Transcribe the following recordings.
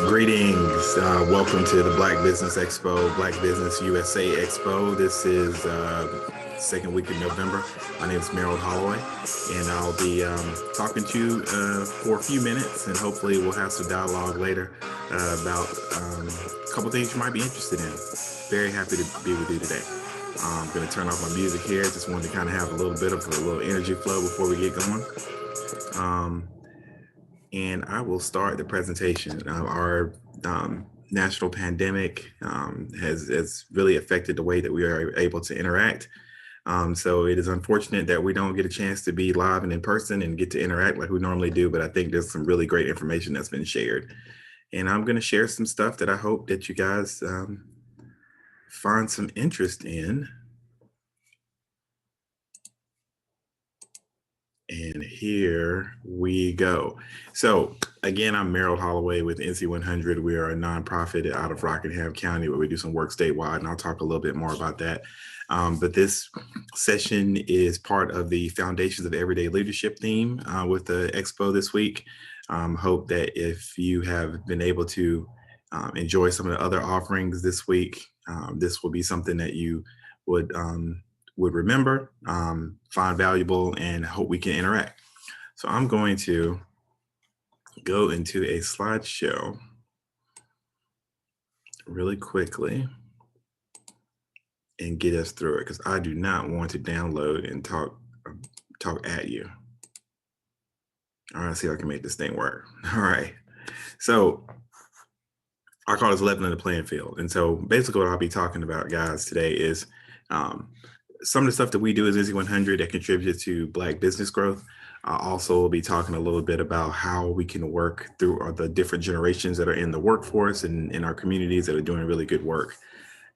Greetings. Welcome to the Black Business Expo, Black Business USA Expo. This is second week of November. My name is Merrill Holloway, and I'll be talking to you for a few minutes, and hopefully we'll have some dialogue later about a couple things you might be interested in. Very happy to be with you today. I'm going to turn off my music here. Just wanted to kind of have a little bit of a little energy flow before we get going. And I will start the presentation. Our national pandemic has really affected the way that we are able to interact. So it is unfortunate that we don't get a chance to be live and in person and get to interact like we normally do, but I think there's some really great information that's been shared. And I'm going to share some stuff that I hope that you guys find some interest in. And here we go. So again, I'm Merrill Holloway with NC100. We are a nonprofit out of Rockingham County where we do some work statewide, and I'll talk a little bit more about that. But this session is part of the Foundations of Everyday Leadership theme with the Expo this week. Hope that if you have been able to enjoy some of the other offerings this week, this will be something that you would remember, find valuable, and hope we can interact. So I'm going to go into a slideshow really quickly and get us through it, because I do not want to download and talk at you. All right, let's see if I can make this thing work. All right, so I call this leveling the playing field. And so basically what I'll be talking about, guys, today is some of the stuff that we do as NC100 that contributes to Black business growth. Also, we'll be talking a little bit about how we can work through the different generations that are in the workforce and in our communities that are doing really good work.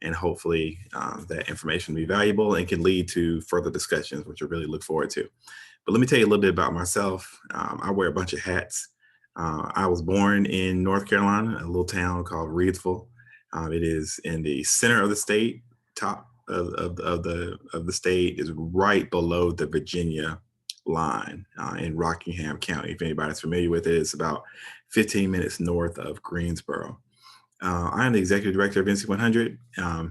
And hopefully that information will be valuable and can lead to further discussions, which I really look forward to. But let me tell you a little bit about myself. I wear a bunch of hats. I was born in North Carolina, a little town called Reidsville. It is in the center of the state, top of the state, is right below the Virginia line in Rockingham County. If anybody's familiar with it, it's about 15 minutes north of Greensboro. I am the executive director of NC100.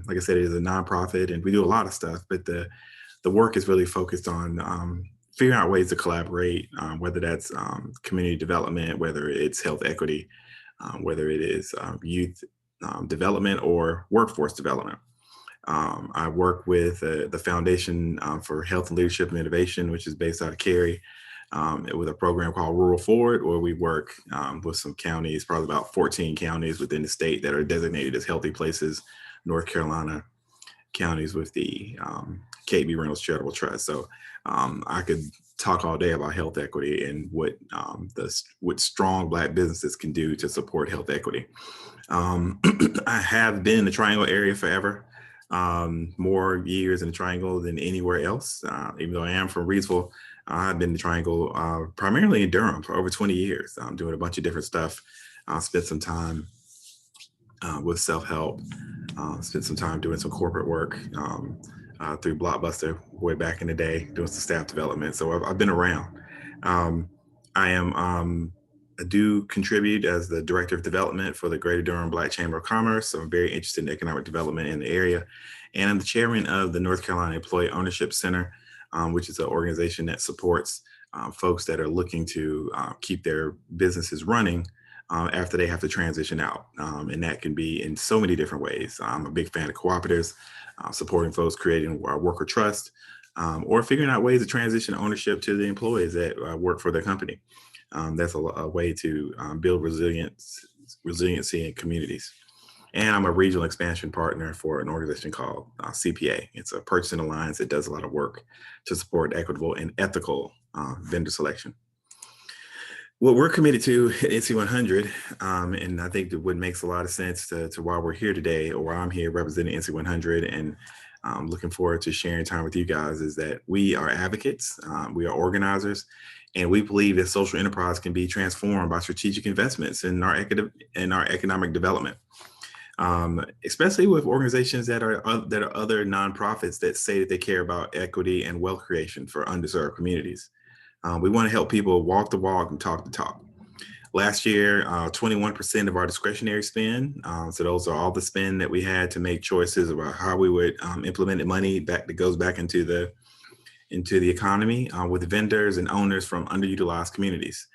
Like I said, it is a nonprofit, and we do a lot of stuff, but the work is really focused on figuring out ways to collaborate, whether that's community development, whether it's health equity, whether it is youth development or workforce development. I work with the Foundation for Health and Leadership and Innovation, which is based out of Cary, with a program called Rural Forward, where we work with some counties, probably about 14 counties within the state that are designated as healthy places, North Carolina counties with the KB Reynolds Charitable Trust. So I could talk all day about health equity and what strong Black businesses can do to support health equity. I have been in the Triangle area forever. More years in the Triangle than anywhere else. Even though I am from Reidsville, I've been in the Triangle primarily in Durham for over 20 years. I'm doing a bunch of different stuff. Spent some time with self-help, spent some time doing some corporate work through Blockbuster way back in the day, doing some staff development. So I've been around. I do contribute as the Director of Development for the Greater Durham Black Chamber of Commerce. So I'm very interested in economic development in the area. And I'm the chairman of the North Carolina Employee Ownership Center, which is an organization that supports folks that are looking to keep their businesses running after they have to transition out. And that can be in so many different ways. I'm a big fan of cooperatives, supporting folks creating worker trust, or figuring out ways to transition ownership to the employees that work for their company. That's a way to build resiliency in communities. And I'm a regional expansion partner for an organization called CPA. It's a purchasing alliance that does a lot of work to support equitable and ethical vendor selection. What we're committed to at NC100, and I think that what makes a lot of sense to why we're here today, or why I'm here representing NC100, and looking forward to sharing time with you guys, is that we are advocates, we are organizers, and we believe that social enterprise can be transformed by strategic investments in our economic development, especially with organizations that are other nonprofits that say that they care about equity and wealth creation for underserved communities. We want to help people walk the walk and talk the talk. Last year, 21% of our discretionary spend. So those are all the spend that we had to make choices about how we would implement the money back that goes back into the economy with vendors and owners from underutilized communities.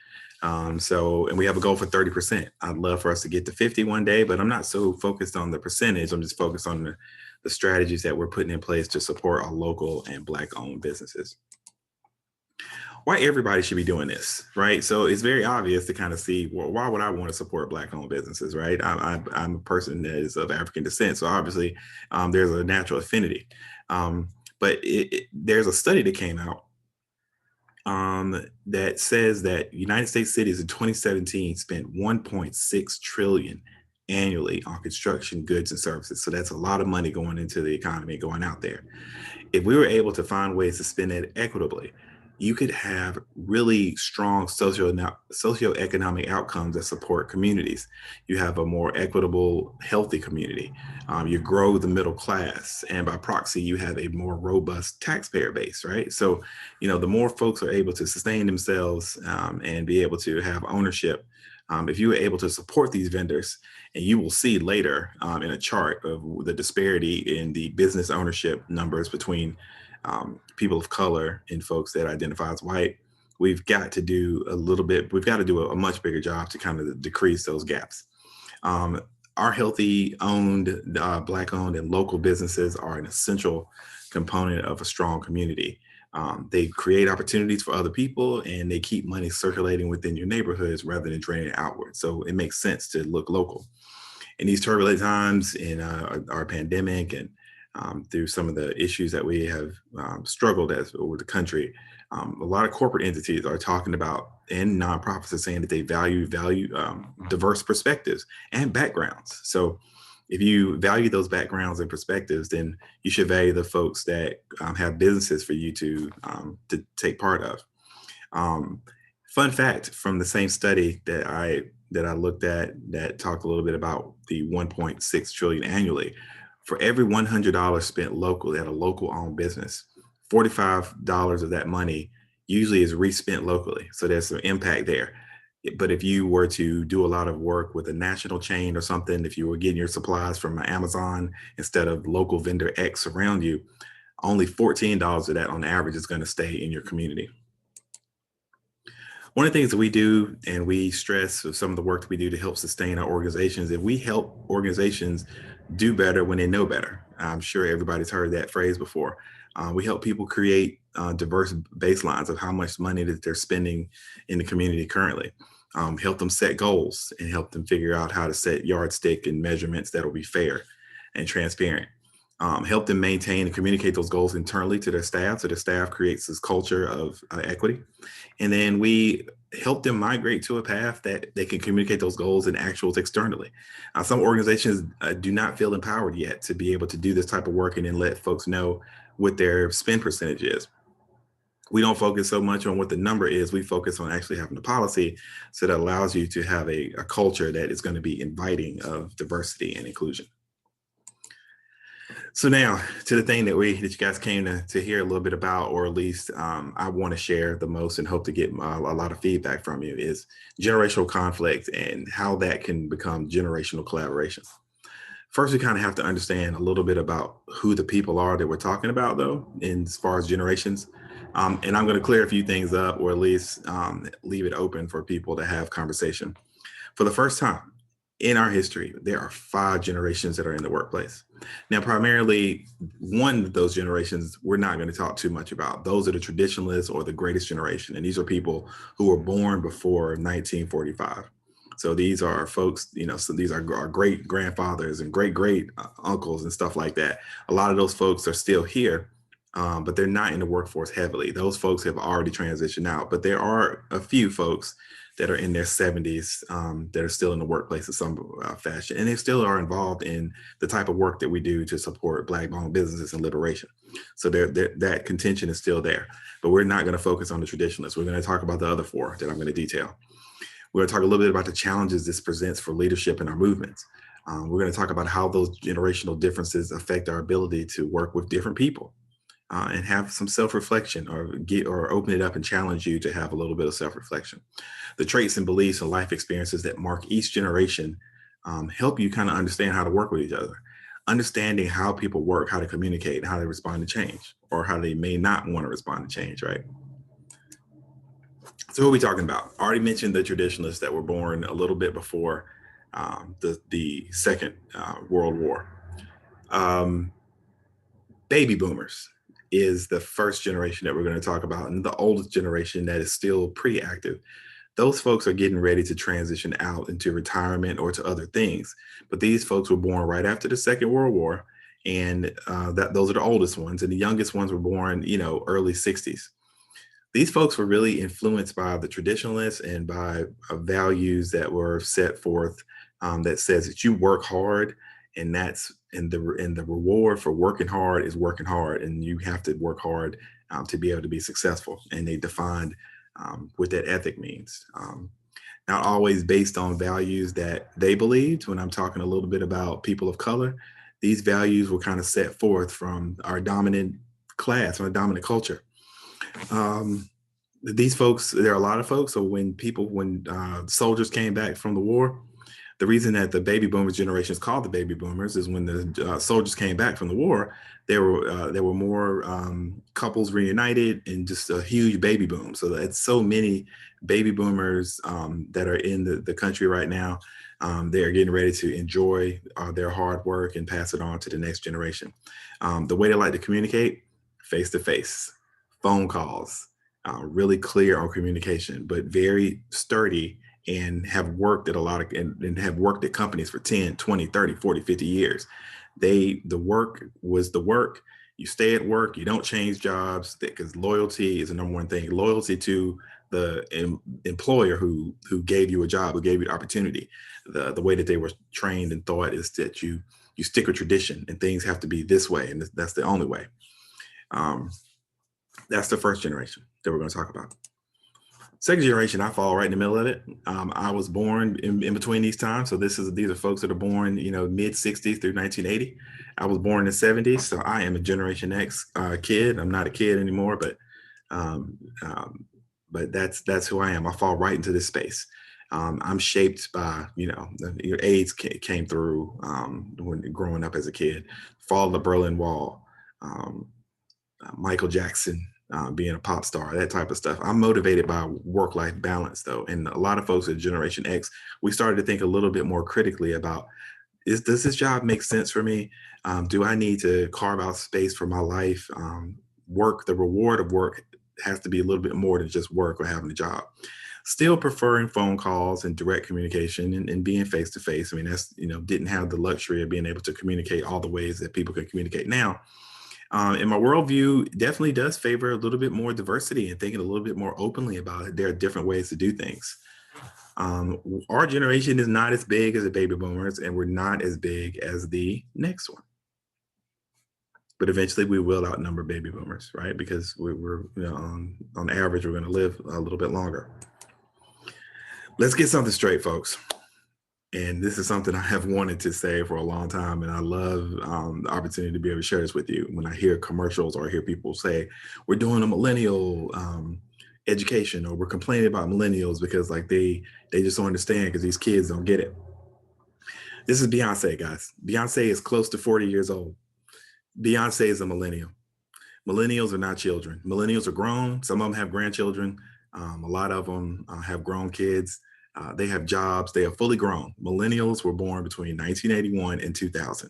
And we have a goal for 30%. I'd love for us to get to 50 one day, but I'm not so focused on the percentage. I'm just focused on the strategies that we're putting in place to support our local and Black owned businesses. Why everybody should be doing this, right? So it's very obvious to kind of see, well, why would I want to support Black owned businesses, right? I'm a person that is of African descent. So obviously there's a natural affinity. But there's a study that came out that says that United States cities in 2017 spent 1.6 trillion annually on construction goods and services. So that's a lot of money going into the economy, going out there. If we were able to find ways to spend it equitably, you could have really strong socioeconomic outcomes that support communities. You have a more equitable, healthy community. You grow the middle class, and by proxy, you have a more robust taxpayer base, right? So, the more folks are able to sustain themselves and be able to have ownership, if you were able to support these vendors, and you will see later in a chart of the disparity in the business ownership numbers between people of color and folks that identify as white, we've got to do a much bigger job to kind of decrease those gaps. Our healthy owned, Black owned and local businesses are an essential component of a strong community. They create opportunities for other people, and they keep money circulating within your neighborhoods rather than draining it outward. So it makes sense to look local. In these turbulent times in our pandemic and through some of the issues that we have struggled with the country, a lot of corporate entities are talking about, and nonprofits are saying that they value diverse perspectives and backgrounds. So if you value those backgrounds and perspectives, then you should value the folks that have businesses for you to take part of. Fun fact from the same study that I looked at that talked a little bit about the 1.6 trillion annually. For every $100 spent locally at a local owned business, $45 of that money usually is respent locally. So there's some impact there. But if you were to do a lot of work with a national chain or something, if you were getting your supplies from Amazon instead of local vendor X around you, only $14 of that on average is going to stay in your community. One of the things that we do, and we stress with some of the work that we do to help sustain our organizations, if we help organizations do better when they know better. I'm sure everybody's heard that phrase before. We help people create diverse baselines of how much money that they're spending in the community currently. Help them set goals and help them figure out how to set yardstick and measurements that will be fair and transparent. Help them maintain and communicate those goals internally to their staff, so the staff creates this culture of equity. And then we help them migrate to a path that they can communicate those goals and actuals externally. Some organizations do not feel empowered yet to be able to do this type of work and then let folks know what their spend percentage is. We don't focus so much on what the number is. We focus on actually having the policy so that allows you to have a culture that is going to be inviting of diversity and inclusion. So now to the thing that you guys came to hear a little bit about, or at least I want to share the most and hope to get a lot of feedback from you, is generational conflict and how that can become generational collaboration. First, we kind of have to understand a little bit about who the people are that we're talking about, though, as far as generations. And I'm going to clear a few things up, or at least leave it open for people to have conversation. For the first time in our history, there are 5 generations that are in the workplace. Now, primarily, one of those generations we're not going to talk too much about. Those are the traditionalists, or the greatest generation. And these are people who were born before 1945. So these are folks, so these are our great grandfathers and great uncles and stuff like that. A lot of those folks are still here, but they're not in the workforce heavily. Those folks have already transitioned out, but there are a few folks that are in their 70s that are still in the workplace in some fashion. And they still are involved in the type of work that we do to support Black-owned businesses and liberation. So that contention is still there. But we're not going to focus on the traditionalists. We're going to talk about the other 4 that I'm going to detail. We're going to talk a little bit about the challenges this presents for leadership in our movements. We're going to talk about how those generational differences affect our ability to work with different people. and have some self-reflection, or open it up and challenge you to have a little bit of self-reflection. The traits and beliefs and life experiences that mark each generation help you kind of understand how to work with each other. Understanding how people work, how to communicate, how they respond to change, or how they may not want to respond to change, right? So, what are we talking about? I already mentioned the traditionalists that were born a little bit before the Second World War. Um, Baby boomers is the first generation that we're going to talk about, and the oldest generation that is still pretty active. Those folks are getting ready to transition out into retirement or to other things. But these folks were born right after the Second World War, and that those are the oldest ones, and the youngest ones were born, early '60s. These folks were really influenced by the traditionalists and by values that were set forth, that says that you work hard, and the reward for working hard is working hard, and you have to work hard to be able to be successful. And they defined what that ethic means. Not always based on values that they believed. When I'm talking a little bit about people of color, these values were kind of set forth from our dominant class, from a dominant culture. Um, these folks, there are a lot of folks. So when soldiers came back from the war, the reason that the baby boomers generation is called the baby boomers is when the soldiers came back from the war, there were more couples reunited and just a huge baby boom. So that's so many baby boomers that are in the country right now. They are getting ready to enjoy their hard work and pass it on to the next generation. The way they like to communicate, face to face, phone calls, really clear on communication, but very sturdy, and have worked at a lot of and have worked at companies for 10, 20, 30, 40, 50 years. The work was the work. You stay at work, you don't change jobs, because loyalty is the number one thing. Loyalty to the employer who gave you a job, who gave you the opportunity. The way that they were trained and thought is that you stick with tradition, and things have to be this way, and that's the only way. Um, that's the first generation that we're going to talk about. Second generation, I fall right in the middle of it. I was born in between these times. So these are folks that are born, mid '60s through 1980. I was born in the '70s, so I am a Generation X kid. I'm not a kid anymore, um, um, but that's who I am. I fall right into this space. I'm shaped by, AIDS came through when growing up as a kid. Fall of the Berlin Wall, um, Michael Jackson, being a pop star, that type of stuff. I'm motivated by work-life balance, though. And a lot of folks at Generation X, we started to think a little bit more critically about, does this job make sense for me? Do I need to carve out space for my life? The reward of work has to be a little bit more than just work or having a job. Still preferring phone calls and direct communication, and being face to face. I mean, didn't have the luxury of being able to communicate all the ways that people can communicate now. And my worldview definitely does favor a little bit more diversity and thinking a little bit more openly about it. There are different ways to do things. Our generation is not as big as the baby boomers, and we're not as big as the next one. But eventually we will outnumber baby boomers, right? Because we're on average, we're going to live a little bit longer. Let's get something straight, folks. And this is something I have wanted to say for a long time. And I love the opportunity to be able to share this with you. When I hear commercials or I hear people say, we're doing a millennial education, or we're complaining about millennials because they just don't understand because these kids don't get it. This is Beyonce, guys. Beyonce is close to 40 years old. Beyonce is a millennial. Millennials are not children. Millennials are grown. Some of them have grandchildren. A lot of them have grown kids. They have jobs. They are fully grown. Millennials were born between 1981 and 2000.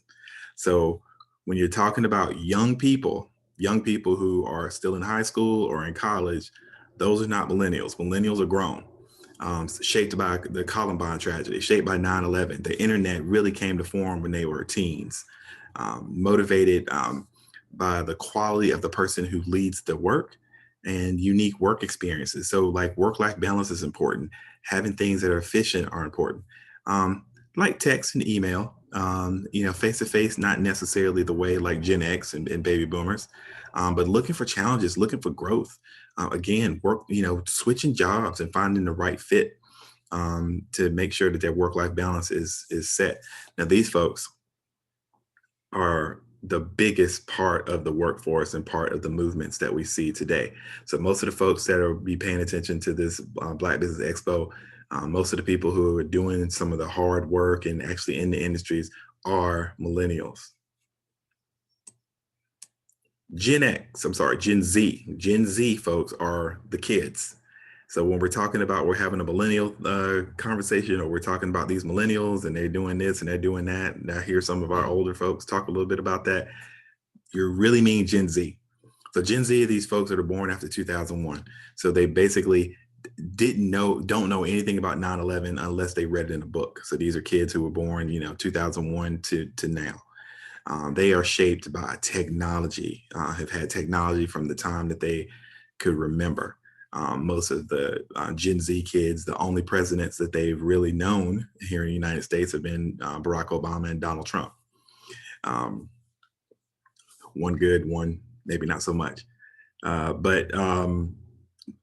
So when you're talking about young people who are still in high school or in college, those are not millennials. Millennials are grown, shaped by the Columbine tragedy, shaped by 9/11. The internet really came to form when they were teens, motivated by the quality of the person who leads the work and unique work experiences. So like work-life balance is important. Having things that are efficient are important. Like text and email, face-to-face, not necessarily the way like Gen X and baby boomers, but looking for challenges, looking for growth. Again, switching jobs and finding the right fit to make sure that their work-life balance is set. Now, these folks are the biggest part of the workforce and part of the movements that we see today. So most of the folks that are be paying attention to this Black Business Expo, most of the people who are doing some of the hard work and actually in the industries are millennials. I'm sorry, Gen Z. Gen Z folks are the kids. So when we're talking about we're having a millennial conversation, or we're talking about these millennials and they're doing this and they're doing that, and I hear some of our older folks talk a little bit about that. You really mean Gen Z. So Gen Z are these folks that are born after 2001. So they basically don't know anything about 9/11 unless they read it in a book. So these are kids who were born, 2001 to now. They are shaped by technology, have had technology from the time that they could remember. Most of the Gen Z kids, the only presidents that they've really known here in the United States have been Barack Obama and Donald Trump. Um, one good, one maybe not so much. But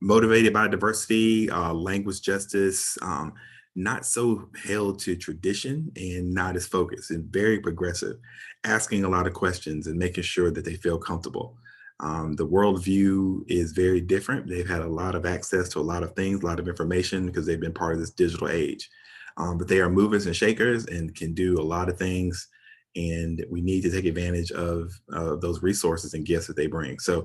motivated by diversity, language justice, not so held to tradition and not as focused, and very progressive, asking a lot of questions and making sure that they feel comfortable. The worldview is very different. They've had a lot of access to a lot of things, a lot of information because they've been part of this digital age. But they are movers and shakers and can do a lot of things. And we need to take advantage of those resources and gifts that they bring. So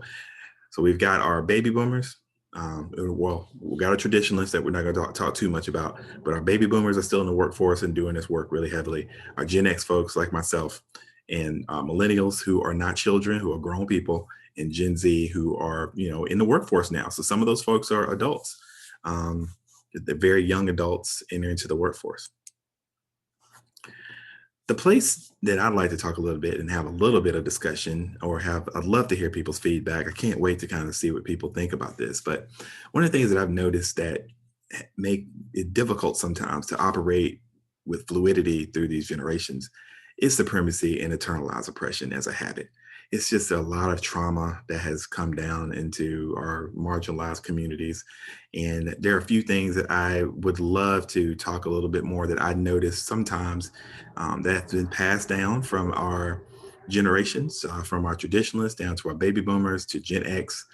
we've got our baby boomers. Well, we've got our traditionalists that we're not going to talk too much about, but our baby boomers are still in the workforce and doing this work really heavily. Our Gen X folks like myself, and millennials who are not children, who are grown people, and Gen Z who are, in the workforce now. So some of those folks are adults. They're very young adults entering into the workforce. The place that I'd like to talk a little bit and have a little bit of discussion, or I'd love to hear people's feedback. I can't wait to kind of see what people think about this. But one of the things that I've noticed that make it difficult sometimes to operate with fluidity through these generations is supremacy and internalized oppression as a habit. It's just a lot of trauma that has come down into our marginalized communities. And there are a few things that I would love to talk a little bit more that I notice sometimes that's been passed down from our generations, from our traditionalists down to our baby boomers to Gen X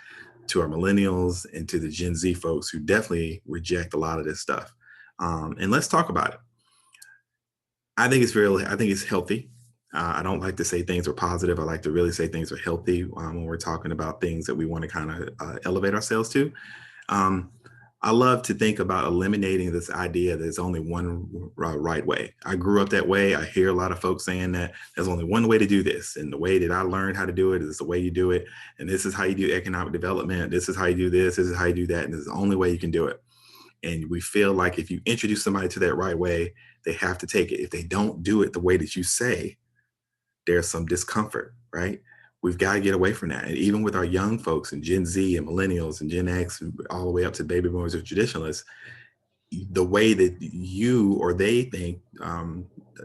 to our millennials and to the Gen Z folks who definitely reject a lot of this stuff. And let's talk about it. I think it's healthy. I don't like to say things are positive. I like to really say things are healthy when we're talking about things that we want to kind of elevate ourselves to. Um, I love to think about eliminating this idea that there's only one right way. I grew up that way. I hear a lot of folks saying that there's only one way to do this. And the way that I learned how to do it is the way you do it. And this is how you do economic development. This is how you do this. This is how you do that. And this is the only way you can do it. And we feel like if you introduce somebody to that right way, they have to take it. If they don't do it the way that you say, there's some discomfort, right? We've got to get away from that. And even with our young folks and Gen Z and millennials and Gen X, and all the way up to baby boomers or traditionalists, the way that you or they think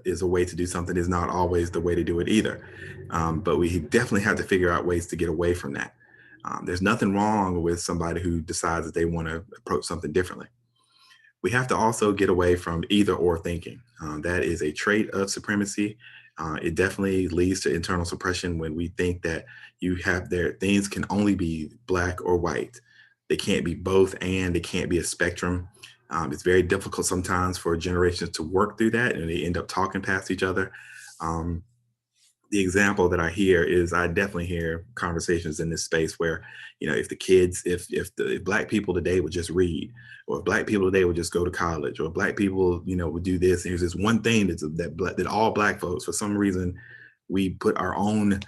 is a way to do something is not always the way to do it either. But we definitely have to figure out ways to get away from that. There's nothing wrong with somebody who decides that they want to approach something differently. We have to also get away from either or thinking. That is a trait of supremacy. It definitely leads to internal suppression when we think that things can only be black or white. They can't be both, and they can't be a spectrum. It's very difficult sometimes for generations to work through that, and they end up talking past each other. Um, the example that I hear is I definitely hear conversations in this space where, if the kids, if the black people today would just read, or if black people today would just go to college, or black people, would do this. And there's this one thing that all black folks, for some reason, we put our own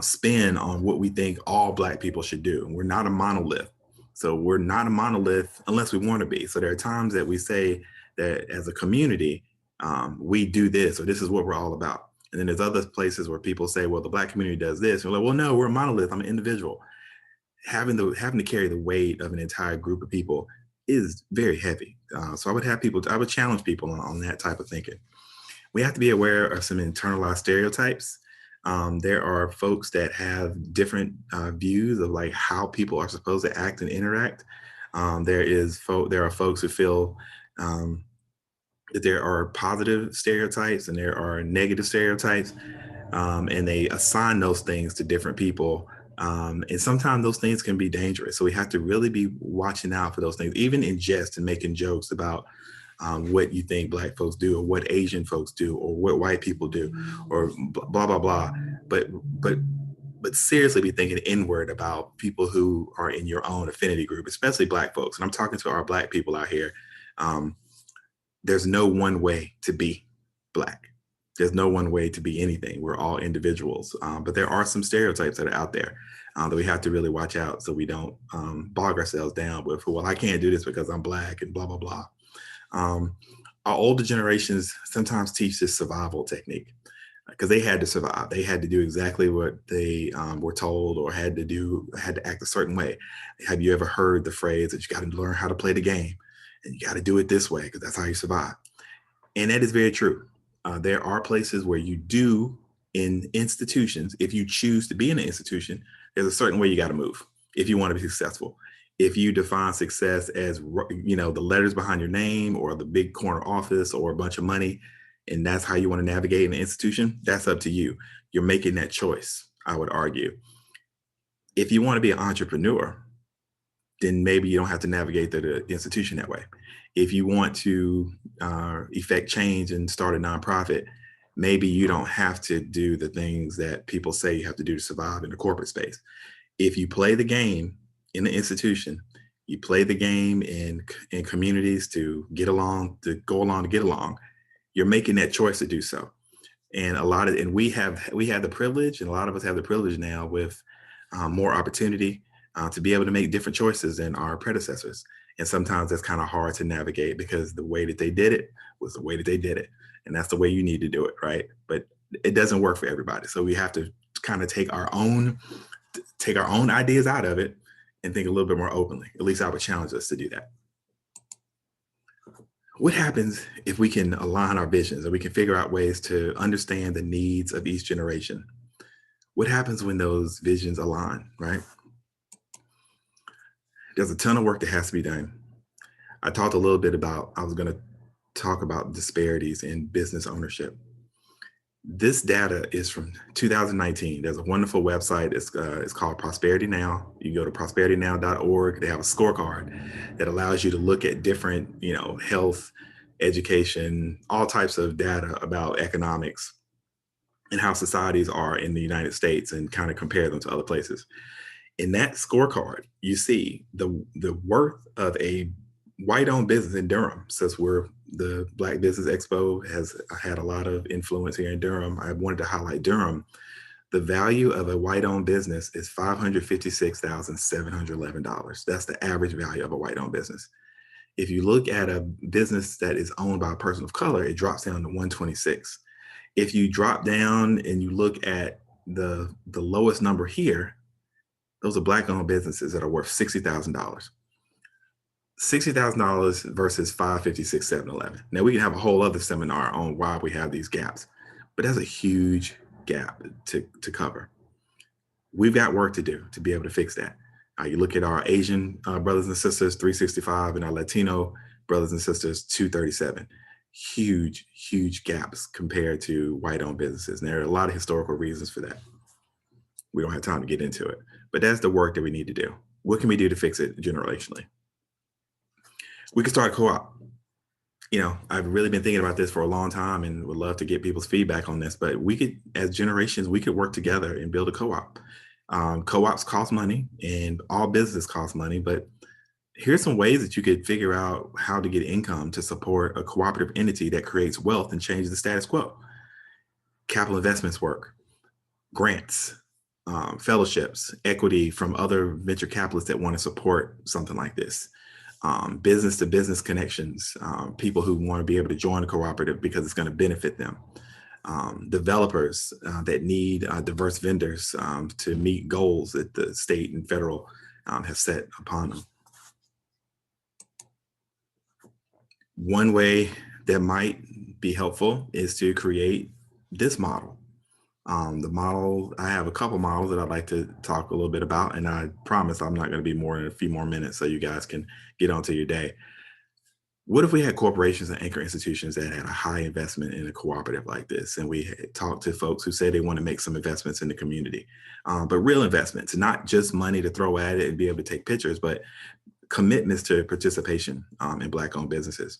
spin on what we think all black people should do. And we're not a monolith. So we're not a monolith unless we want to be. So there are times that we say that as a community, we do this, or this is what we're all about. And then there's other places where people say, well, the black community does this. And we're like, well, no, we're a monolith. I'm an individual. Having to carry the weight of an entire group of people is very heavy. So I would challenge people on that type of thinking. We have to be aware of some internalized stereotypes. There are folks that have different views of like how people are supposed to act and interact. There are folks who feel that there are positive stereotypes and there are negative stereotypes. and they assign those things to different people. And sometimes those things can be dangerous. So we have to really be watching out for those things, even in jest and making jokes about what you think Black folks do, or what Asian folks do, or what white people do, or blah blah blah. But but but seriously, be thinking inward about people who are in your own affinity group, especially Black folks. And I'm talking to our Black people out here. Um, there's no one way to be Black. There's no one way to be anything. We're all individuals, but there are some stereotypes that are out there that we have to really watch out, so we don't bog ourselves down with, well, I can't do this because I'm Black and blah blah blah. Um, our older generations sometimes teach this survival technique because they had to survive. They had to do exactly what they were told, or had to do, had to act a certain way. Have you ever heard the phrase that you got to learn how to play the game, and you got to do it this way because that's how you survive? And that is very true. There are places where you do, in institutions, if you choose to be in an institution, there's a certain way you got to move if you want to be successful. If you define success as, the letters behind your name, or the big corner office, or a bunch of money, and that's how you want to navigate an institution, that's up to you. You're making that choice, I would argue. If you want to be an entrepreneur, then maybe you don't have to navigate the institution that way. If you want to effect change and start a nonprofit, maybe you don't have to do the things that people say you have to do to survive in the corporate space. If you play the game in the institution, you play the game in communities to get along, to go along to get along, you're making that choice to do so. And we have the privilege, and a lot of us have the privilege now with more opportunity to be able to make different choices than our predecessors. And sometimes that's kind of hard to navigate because the way that they did it was the way that they did it. And that's the way you need to do it, right? But it doesn't work for everybody. So we have to kind of take our own ideas out of it and think a little bit more openly. At least I would challenge us to do that. What happens if we can align our visions, and we can figure out ways to understand the needs of each generation? What happens when those visions align, right? There's a ton of work that has to be done. I was going to talk about disparities in business ownership. This data is from 2019. There's a wonderful website. It's called Prosperity Now. You go to prosperitynow.org. They have a scorecard that allows you to look at different, health, education, all types of data about economics and how societies are in the United States, and kind of compare them to other places. In that scorecard, you see the worth of a white-owned business in Durham. Since the Black Business Expo has had a lot of influence here in Durham, I wanted to highlight Durham. The value of a white-owned business is $556,711. That's the average value of a white-owned business. If you look at a business that is owned by a person of color, it drops down to 126. If you drop down and you look at the lowest number here, those are Black-owned businesses that are worth $60,000. $60,000 versus $556,711. Now we can have a whole other seminar on why we have these gaps, but that's a huge gap to cover. We've got work to do to be able to fix that. You look at our Asian brothers and sisters, 365, and our Latino brothers and sisters, 237. Huge gaps compared to white-owned businesses. And there are a lot of historical reasons for that. We don't have time to get into it, but that's the work that we need to do. What can we do to fix it generationally? We could start a co-op. I've really been thinking about this for a long time and would love to get people's feedback on this, but we could, as generations, we could work together and build a co-op. Co-ops cost money, and all business costs money, but here's some ways that you could figure out how to get income to support a cooperative entity that creates wealth and changes the status quo. Capital investments work, grants, fellowships, equity from other venture capitalists that want to support something like this. Business to business connections, people who want to be able to join a cooperative because it's going to benefit them. Developers that need diverse vendors to meet goals that the state and federal have set upon them. One way that might be helpful is to create this model. I have a couple models that I'd like to talk a little bit about, and I promise I'm not going to be more than a few more minutes so you guys can get on to your day. What if we had corporations and anchor institutions that had a high investment in a cooperative like this? And we had talked to folks who say they want to make some investments in the community, but real investments, not just money to throw at it and be able to take pictures, but commitments to participation in Black-owned businesses.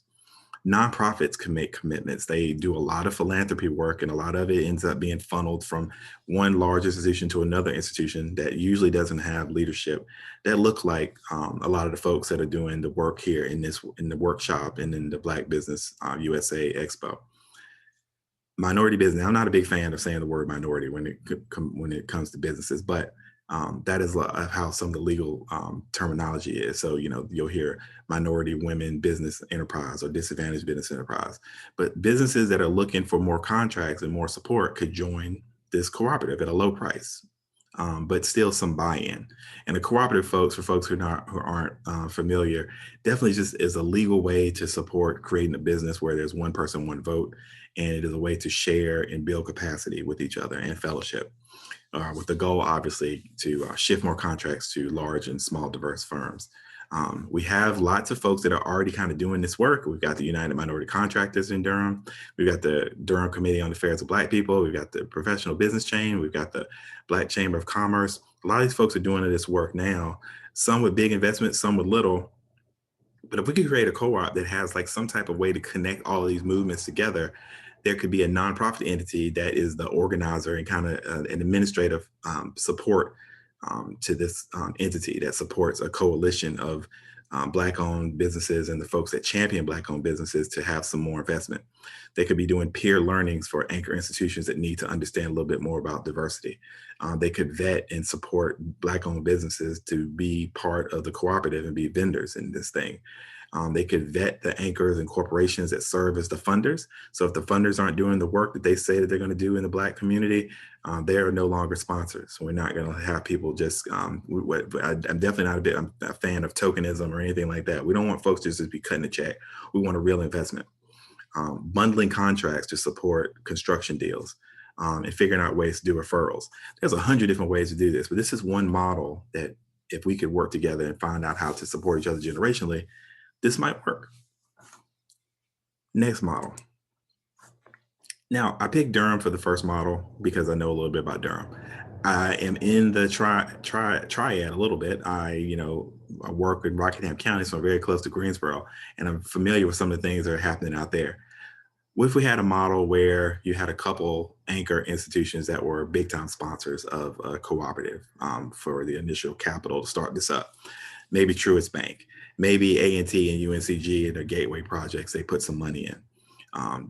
Nonprofits can make commitments. They do a lot of philanthropy work, and a lot of it ends up being funneled from one large institution to another institution that usually doesn't have leadership that look like a lot of the folks that are doing the work here in the workshop and in the Black Business USA Expo. Minority business. I'm not a big fan of saying the word minority when it comes to businesses, but that is how some of the legal terminology is. So, you'll hear minority women business enterprise or disadvantaged business enterprise. But businesses that are looking for more contracts and more support could join this cooperative at a low price, but still some buy-in. And the cooperative folks, for folks who aren't familiar, definitely just is a legal way to support creating a business where there's one person, one vote, and it is a way to share and build capacity with each other and fellowship, with the goal, obviously, to shift more contracts to large and small diverse firms. We have lots of folks that are already kind of doing this work. We've got the United Minority Contractors in Durham. We've got the Durham Committee on the Affairs of Black People. We've got the Professional Business Chain. We've got the Black Chamber of Commerce. A lot of these folks are doing this work now, some with big investments, some with little. But if we could create a co-op that has like some type of way to connect all of these movements together, there could be a nonprofit entity that is the organizer and kind of an administrative support to this entity that supports a coalition of Black-owned businesses and the folks that champion Black-owned businesses to have some more investment. They could be doing peer learnings for anchor institutions that need to understand a little bit more about diversity. They could vet and support Black-owned businesses to be part of the cooperative and be vendors in this thing. They could vet the anchors and corporations that serve as the funders. So if the funders aren't doing the work that they say that they're going to do in the Black community, they are no longer sponsors. We're not going to have people just, I'm definitely not a fan of tokenism or anything like that. We don't want folks just to be cutting a check. We want a real investment. Bundling contracts to support construction deals, and figuring out ways to do referrals. There's 100 different ways to do this, but this is one model that if we could work together and find out how to support each other generationally, this might work. Next model. Now, I picked Durham for the first model because I know a little bit about Durham. I am in the triad a little bit. I work in Rockingham County, so I'm very close to Greensboro, and I'm familiar with some of the things that are happening out there. What if we had a model where you had a couple anchor institutions that were big time sponsors of a cooperative for the initial capital to start this up? Maybe Truist Bank, maybe A&T and UNCG and their gateway projects, they put some money in.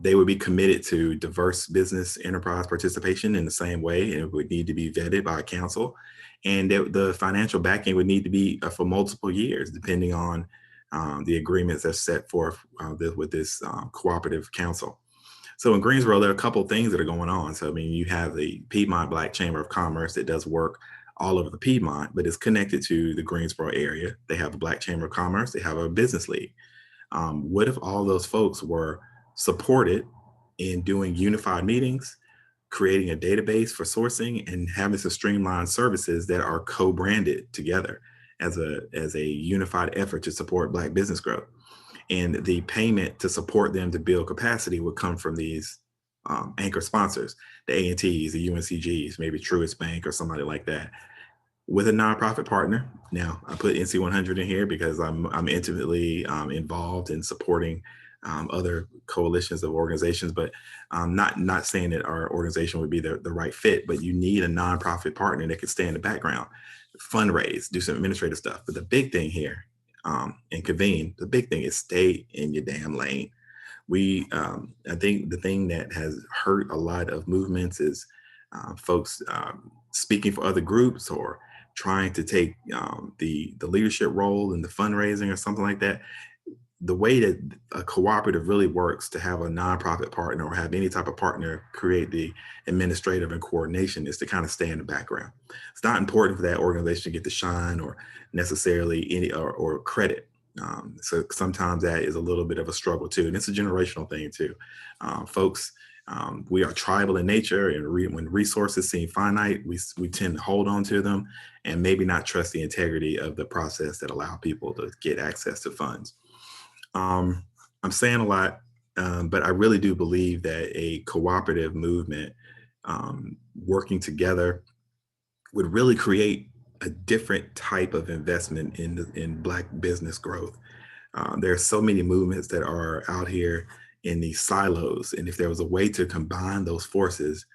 They would be committed to diverse business enterprise participation in the same way, and it would need to be vetted by a council. And the financial backing would need to be for multiple years, depending on the agreements that's set forth with this cooperative council. So in Greensboro, there are a couple of things that are going on. So, I mean, you have the Piedmont Black Chamber of Commerce that does work all over the Piedmont, but it's connected to the Greensboro area. They have a Black Chamber of Commerce. They have a business league. What if all those folks were supported in doing unified meetings, creating a database for sourcing, and having some streamlined services that are co-branded together as a unified effort to support Black business growth? And the payment to support them to build capacity would come from these anchor sponsors, the A&Ts, the UNCGs, maybe Truist Bank or somebody like that, with a nonprofit partner. Now, I put NC 100 in here because I'm intimately involved in supporting other coalitions of organizations, but not saying that our organization would be the right fit, but you need a nonprofit partner that can stay in the background, fundraise, do some administrative stuff. But the big thing here, and convene, the big thing is stay in your damn lane. I think the thing that has hurt a lot of movements is folks speaking for other groups or trying to take the leadership role in the fundraising or something like that. The way that a cooperative really works to have a nonprofit partner or have any type of partner create the administrative and coordination is to kind of stay in the background. It's not important for that organization to get the shine or necessarily any or credit. So sometimes that is a little bit of a struggle too. And it's a generational thing too. Folks, we are tribal in nature, and when resources seem finite, we tend to hold on to them and maybe not trust the integrity of the process that allow people to get access to funds. I'm saying a lot, but I really do believe that a cooperative movement, working together, would really create a different type of investment in Black business growth. There are so many movements that are out here in these silos, and if there was a way to combine those forces,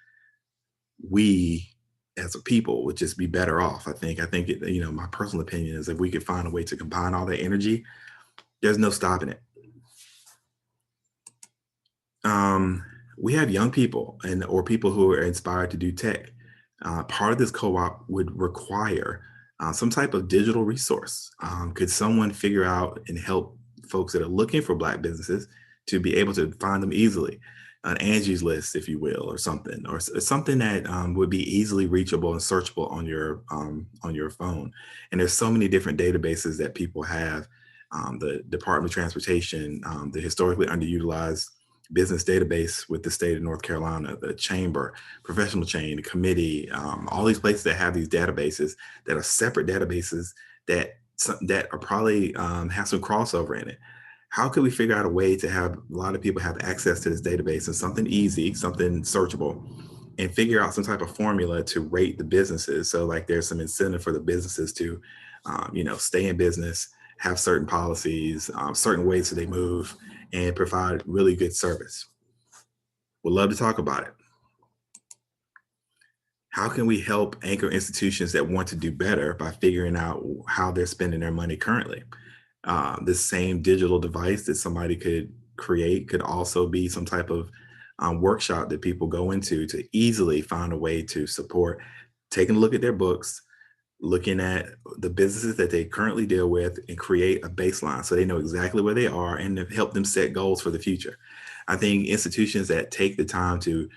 we as a people would just be better off. I think my personal opinion is if we could find a way to combine all that energy, there's no stopping it. um, we have young people and or people who are inspired to do tech. Part of this co-op would require some type of digital resource. Could someone figure out and help folks that are looking for Black businesses to be able to find them easily? An Angie's List, if you will, or something, or something that would be easily reachable and searchable on your phone. And there's so many different databases that people have. The Department of Transportation, the historically underutilized business database with the state of North Carolina, the chamber, professional chain, the committee, all these places that have these databases that are separate databases that are probably have some crossover in it. How could we figure out a way to have a lot of people have access to this database and something easy, something searchable, and figure out some type of formula to rate the businesses? So like there's some incentive for the businesses to, stay in business, have certain policies, certain ways that they move, and provide really good service. Would love to talk about it. How can we help anchor institutions that want to do better by figuring out how they're spending their money currently? This same digital device that somebody could create could also be some type of workshop that people go into to easily find a way to support taking a look at their books, looking at the businesses that they currently deal with, and create a baseline so they know exactly where they are and to help them set goals for the future. I think institutions that take the time to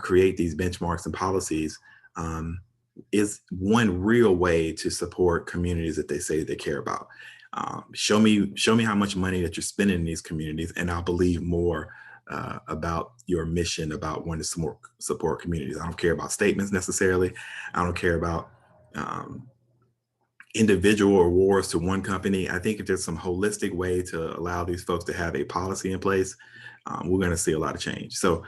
create these benchmarks and policies um, is one real way to support communities that they say they care about. Show me how much money that you're spending in these communities, and I'll believe more about your mission about wanting to support communities. I don't care about statements necessarily. I don't care about um, individual awards to one company. I think if there's some holistic way to allow these folks to have a policy in place, we're going to see a lot of change. So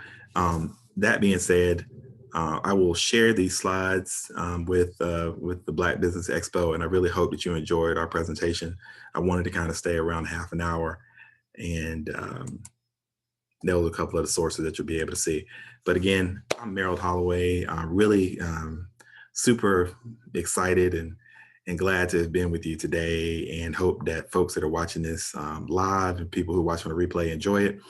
that being said, I will share these slides with the Black Business Expo, and I really hope that you enjoyed our presentation. I wanted to kind of stay around half an hour, and there was a couple of the sources that you'll be able to see. But again, I'm Merrill Holloway. I'm really super excited and glad to have been with you today, and hope that folks that are watching this live and people who watch on the replay enjoy it.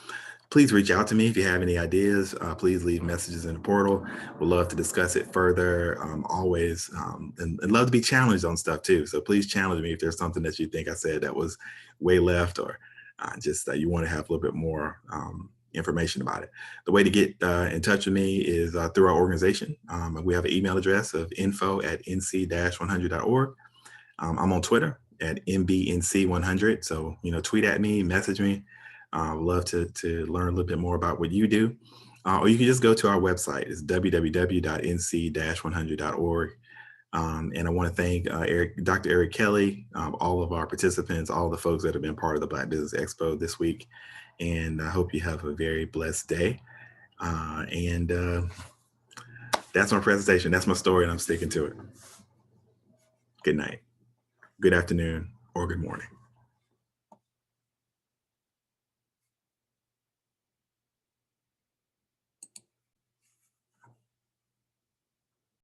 Please reach out to me if you have any ideas. Please leave messages in the portal. We'd love to discuss it further. Always, and love to be challenged on stuff too. So please challenge me if there's something that you think I said that was way left, or just that you want to have a little bit more information about it. The way to get in touch with me is through our organization. We have an email address of info@nc-100.org. I'm on Twitter at MBNC100. So, tweet at me, message me. I'd love to learn a little bit more about what you do. Or you can just go to our website. It's www.nc-100.org. And I want to thank Dr. Eric Kelly, all of our participants, all the folks that have been part of the Black Business Expo this week. And I hope you have a very blessed day. And that's my presentation. That's my story, and I'm sticking to it. Good night, good afternoon, or good morning.